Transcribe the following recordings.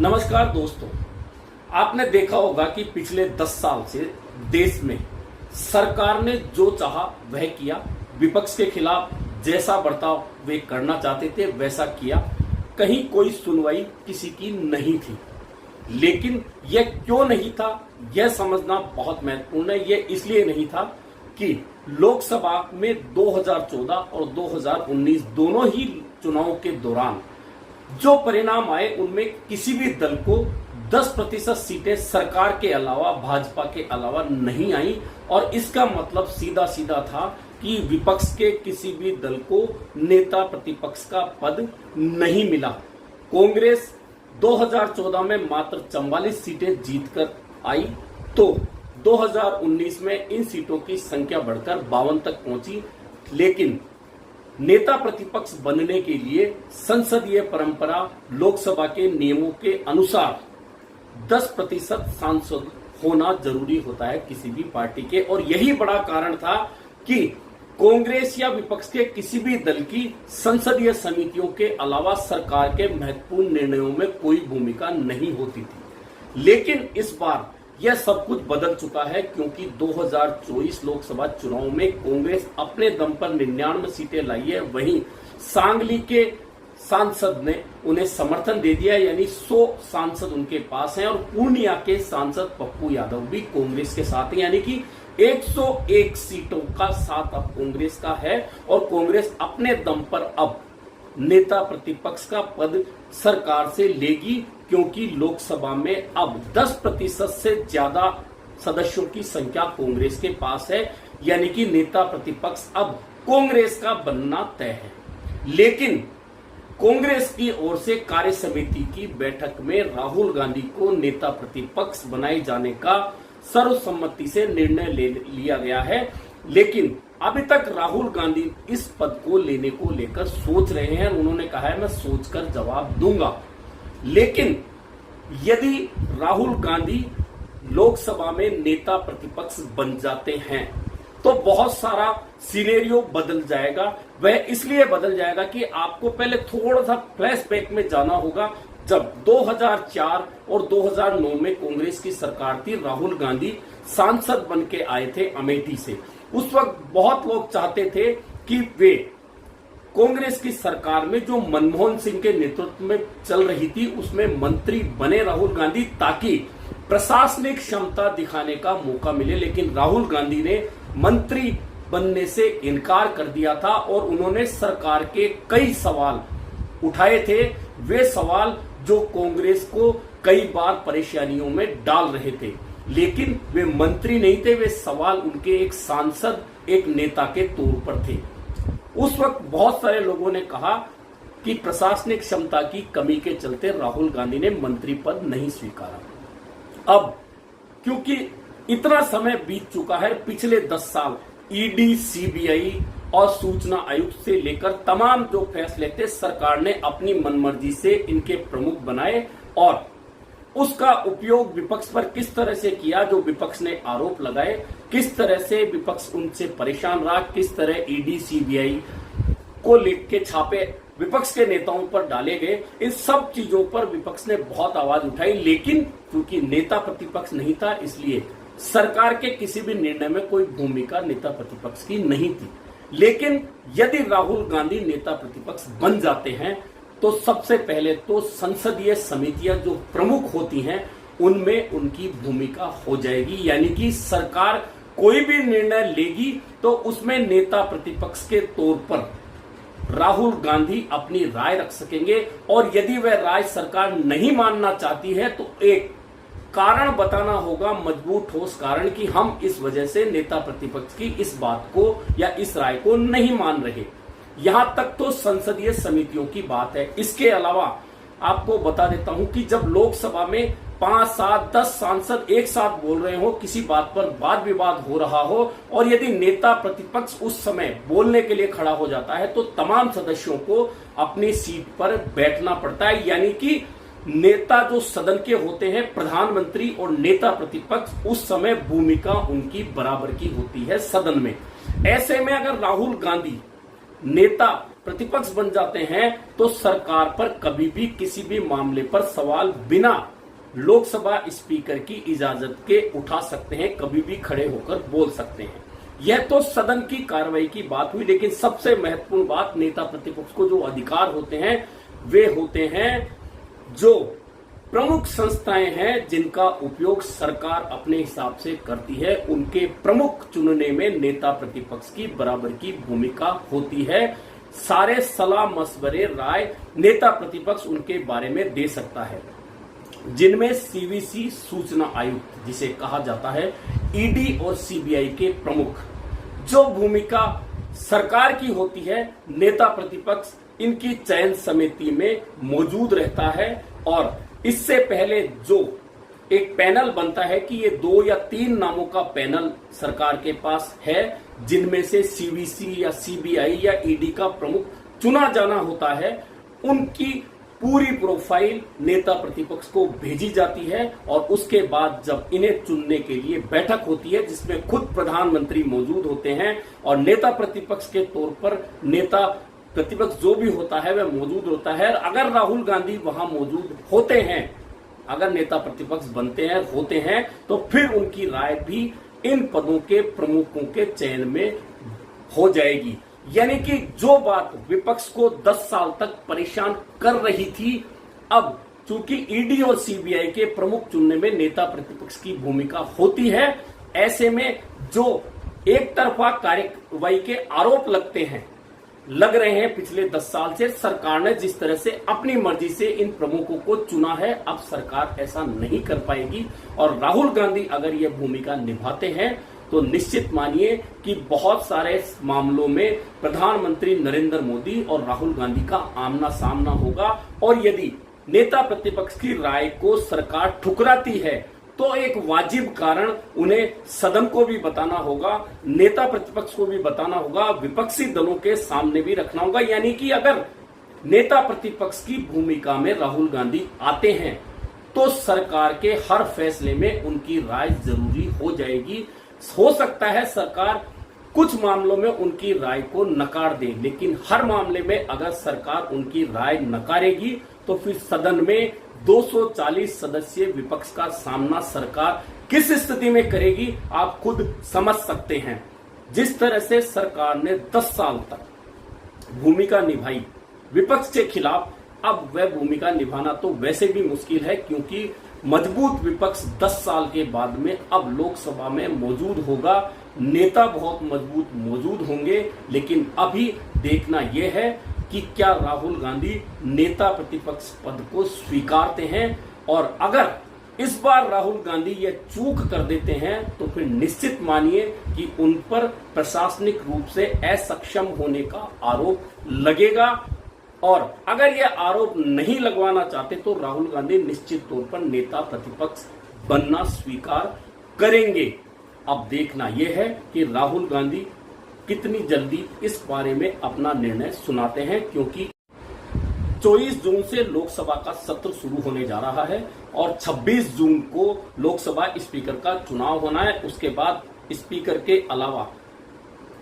नमस्कार दोस्तों, आपने देखा होगा कि पिछले 10 साल से देश में सरकार ने जो चाहा वह किया। विपक्ष के खिलाफ जैसा बर्ताव वे करना चाहते थे वैसा किया। कहीं कोई सुनवाई किसी की नहीं थी। लेकिन यह क्यों नहीं था, यह समझना बहुत महत्वपूर्ण है। यह इसलिए नहीं था कि लोकसभा में 2014 और 2019 दोनों ही चुनाव के दौरान जो परिणाम आए उनमें किसी भी दल को 10% सीटें सरकार के अलावा, भाजपा के अलावा नहीं आई। और इसका मतलब सीधा सीधा था कि विपक्ष के किसी भी दल को नेता प्रतिपक्ष का पद नहीं मिला। कांग्रेस 2014 में मात्र 44 सीटें जीतकर आई, तो 2019 में इन सीटों की संख्या बढ़कर 52 तक पहुंची। लेकिन नेता प्रतिपक्ष बनने के लिए संसदीय परंपरा, लोकसभा के नियमों के अनुसार 10% सांसद होना जरूरी होता है किसी भी पार्टी के। और यही बड़ा कारण था कि कांग्रेस या विपक्ष के किसी भी दल की संसदीय समितियों के अलावा सरकार के महत्वपूर्ण निर्णयों में कोई भूमिका नहीं होती थी। लेकिन इस बार यह सब कुछ बदल चुका है, क्योंकि 2024 लोकसभा चुनाव में कांग्रेस अपने दम पर 99 सीटें लाई है। वहीं सांगली के सांसद ने उन्हें समर्थन दे दिया, यानी 100 सांसद उनके पास हैं। और पूर्णिया के सांसद पप्पू यादव भी कांग्रेस के साथ हैं, यानी कि 101 सीटों का साथ अब कांग्रेस का है। और कांग्रेस अपने दम पर अब नेता प्रतिपक्ष का पद सरकार से लेगी, क्योंकि लोकसभा में अब 10% से ज्यादा सदस्यों की संख्या कांग्रेस के पास है, यानी कि नेता प्रतिपक्ष अब कांग्रेस का बनना तय है। लेकिन कांग्रेस की ओर से कार्य समिति की बैठक में राहुल गांधी को नेता प्रतिपक्ष बनाए जाने का सर्वसम्मति से निर्णय ले लिया गया है। लेकिन अभी तक राहुल गांधी इस पद को लेने को लेकर सोच रहे हैं। उन्होंने कहा है, मैं सोचकर जवाब दूंगा। लेकिन यदि राहुल गांधी लोकसभा में नेता प्रतिपक्ष बन जाते हैं तो बहुत सारा सिनेरियो बदल जाएगा। वह इसलिए बदल जाएगा कि आपको पहले थोड़ा सा फ्लैशबैक में जाना होगा। जब 2004 और 2009 में कांग्रेस की सरकार थी, राहुल गांधी सांसद बन के आए थे अमेठी से। उस वक्त बहुत लोग चाहते थे कि वे कांग्रेस की सरकार में जो मनमोहन सिंह के नेतृत्व में चल रही थी उसमें मंत्री बने राहुल गांधी, ताकि प्रशासनिक क्षमता दिखाने का मौका मिले। लेकिन राहुल गांधी ने मंत्री बनने से इनकार कर दिया था और उन्होंने सरकार के कई सवाल उठाए थे। वे सवाल जो कांग्रेस को कई बार परेशानियों में डाल रहे थे। लेकिन वे मंत्री नहीं थे, वे सवाल उनके एक सांसद, एक नेता के तौर पर थे। उस वक्त बहुत सारे लोगों ने कहा कि प्रशासनिक क्षमता की कमी के चलते राहुल गांधी ने मंत्री पद नहीं स्वीकारा। अब क्योंकि इतना समय बीत चुका है, पिछले 10 साल ईडी, सीबीआई और सूचना आयुक्त से लेकर तमाम जो फैसले थे सरकार ने अपनी मनमर्जी से इनके प्रमुख बनाए। और उसका उपयोग विपक्ष पर किस तरह से किया, जो विपक्ष ने आरोप लगाए, किस तरह से विपक्ष उनसे परेशान रहा, किस तरह ईडी, सीबीआई को लेके छापे विपक्ष के नेताओं पर डाले गए, इन सब चीजों पर विपक्ष ने बहुत आवाज उठाई। लेकिन क्योंकि नेता प्रतिपक्ष नहीं था, इसलिए सरकार के किसी भी निर्णय में कोई भूमिका नेता प्रतिपक्ष की नहीं थी। लेकिन यदि राहुल गांधी नेता प्रतिपक्ष बन जाते हैं तो सबसे पहले तो संसदीय समितियां जो प्रमुख होती हैं उनमें उनकी भूमिका हो जाएगी, यानी कि सरकार कोई भी निर्णय लेगी तो उसमें नेता प्रतिपक्ष के तौर पर राहुल गांधी अपनी राय रख सकेंगे। और यदि वह राय सरकार नहीं मानना चाहती है तो एक कारण बताना होगा, मजबूत ठोस कारण, कि हम इस वजह से नेता प्रतिपक्ष की इस बात को या इस राय को नहीं मान रहे। यहां तक तो संसदीय समितियों की बात है। इसके अलावा आपको बता देता हूं कि जब लोकसभा में 5, 7, 10 सांसद एक साथ बोल रहे हो, किसी बात पर वाद विवाद हो रहा हो, और यदि नेता प्रतिपक्ष उस समय बोलने के लिए खड़ा हो जाता है तो तमाम सदस्यों को अपनी सीट पर बैठना पड़ता है। यानी कि नेता जो सदन के होते हैं, प्रधानमंत्री और नेता प्रतिपक्ष, उस समय भूमिका उनकी बराबर की होती है सदन में। ऐसे में अगर राहुल गांधी नेता प्रतिपक्ष बन जाते हैं तो सरकार पर कभी भी किसी भी मामले पर सवाल बिना लोकसभा स्पीकर की इजाजत के उठा सकते हैं, कभी भी खड़े होकर बोल सकते हैं। यह तो सदन की कार्रवाई की बात हुई, लेकिन सबसे महत्वपूर्ण बात, नेता प्रतिपक्ष को जो अधिकार होते हैं वे होते हैं जो प्रमुख संस्थाएं हैं जिनका उपयोग सरकार अपने हिसाब से करती है, उनके प्रमुख चुनने में नेता प्रतिपक्ष की बराबर की भूमिका होती है। सारे सलाह मशवरे राय नेता प्रतिपक्ष उनके बारे में दे सकता है, जिनमें सीवीसी सूचना आयुक्त जिसे कहा जाता है, ईडी और सीबीआई के प्रमुख, जो भूमिका सरकार की होती है, नेता प्रतिपक्ष इनकी चयन समिति में मौजूद रहता है। और इससे पहले जो एक पैनल बनता है कि ये 2 या 3 नामों का पैनल सरकार के पास है, जिनमें से सीवीसी या सीबीआई या ईडी का प्रमुख चुना जाना होता है, उनकी पूरी प्रोफाइल नेता प्रतिपक्ष को भेजी जाती है। और उसके बाद जब इन्हें चुनने के लिए बैठक होती है, जिसमें खुद प्रधानमंत्री मौजूद होते हैं और नेता प्रतिपक्ष के तौर पर नेता प्रतिपक्ष जो भी होता है वह मौजूद होता है। अगर राहुल गांधी वहां मौजूद होते हैं, अगर नेता प्रतिपक्ष बनते हैं होते हैं, तो फिर उनकी राय भी इन पदों के प्रमुखों के चयन में हो जाएगी। यानी कि जो बात विपक्ष को 10 साल तक परेशान कर रही थी, अब चूंकि ईडी और सीबीआई के प्रमुख चुनने में नेता प्रतिपक्ष की भूमिका होती है, ऐसे में जो एक तरफा कार्रवाई के आरोप लग रहे हैं पिछले 10 साल से, सरकार ने जिस तरह से अपनी मर्जी से इन प्रमुखों को चुना है, अब सरकार ऐसा नहीं कर पाएगी। और राहुल गांधी अगर यह भूमिका निभाते हैं तो निश्चित मानिए कि बहुत सारे मामलों में प्रधानमंत्री नरेंद्र मोदी और राहुल गांधी का आमना सामना होगा। और यदि नेता प्रतिपक्ष की राय को सरकार ठुकराती है तो एक वाजिब कारण उन्हें सदन को भी बताना होगा, नेता प्रतिपक्ष को भी बताना होगा, विपक्षी दलों के सामने भी रखना होगा। यानी कि अगर नेता प्रतिपक्ष की भूमिका में राहुल गांधी आते हैं तो सरकार के हर फैसले में उनकी राय जरूरी हो जाएगी। हो सकता है सरकार कुछ मामलों में उनकी राय को नकार दे, लेकिन हर मामले में अगर सरकार उनकी राय नकारेगी तो फिर सदन में 240 सदस्यीय विपक्ष का सामना सरकार किस स्थिति में करेगी, आप खुद समझ सकते हैं। जिस तरह से सरकार ने 10 साल तक भूमिका निभाई विपक्ष के खिलाफ, अब वह भूमिका निभाना तो वैसे भी मुश्किल है, क्योंकि मजबूत विपक्ष 10 साल के बाद में अब लोकसभा में मौजूद होगा, नेता बहुत मजबूत मौजूद होंगे। लेकिन अभी देखना यह है कि क्या राहुल गांधी नेता प्रतिपक्ष पद को स्वीकारते हैं, और अगर इस बार राहुल गांधी ये चूक कर देते हैं तो फिर निश्चित मानिए कि उन पर प्रशासनिक रूप से असक्षम होने का आरोप लगेगा। और अगर ये आरोप नहीं लगवाना चाहते तो राहुल गांधी निश्चित तौर पर नेता प्रतिपक्ष बनना स्वीकार करेंगे। अब देखना यह है कि राहुल गांधी कितनी जल्दी इस बारे में अपना निर्णय सुनाते हैं, क्योंकि 24 जून से लोकसभा का सत्र शुरू होने जा रहा है और 26 जून को लोकसभा स्पीकर का चुनाव होना है। उसके बाद स्पीकर के अलावा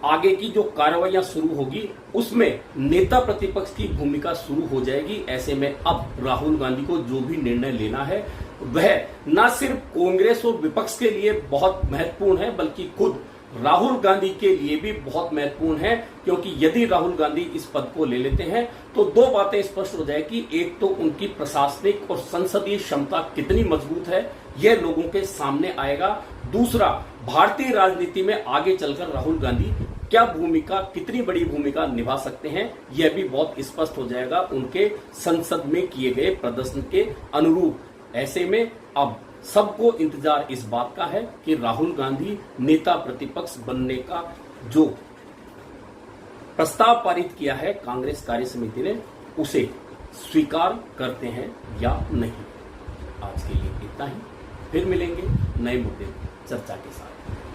आगे की जो कार्रवाइयां शुरू होगी उसमें नेता प्रतिपक्ष की भूमिका शुरू हो जाएगी। ऐसे में अब राहुल गांधी को जो भी निर्णय लेना है वह न सिर्फ कांग्रेस और विपक्ष के लिए बहुत महत्वपूर्ण है, बल्कि खुद राहुल गांधी के लिए भी बहुत महत्वपूर्ण है। क्योंकि यदि राहुल गांधी इस पद को ले लेते हैं तो 2 बातें स्पष्ट हो जाएगी। एक तो उनकी प्रशासनिक और संसदीय क्षमता कितनी मजबूत है यह लोगों के सामने आएगा। दूसरा, भारतीय राजनीति में आगे चलकर राहुल गांधी क्या भूमिका, कितनी बड़ी भूमिका निभा सकते हैं, यह भी बहुत स्पष्ट हो जाएगा उनके संसद में किए गए प्रदर्शन के अनुरूप। ऐसे में अब सबको इंतजार इस बात का है कि राहुल गांधी नेता प्रतिपक्ष बनने का जो प्रस्ताव पारित किया है कांग्रेस कार्य समिति ने, उसे स्वीकार करते हैं या नहीं। आज के लिए इतना ही, फिर मिलेंगे नए मुद्दे चर्चा के साथ।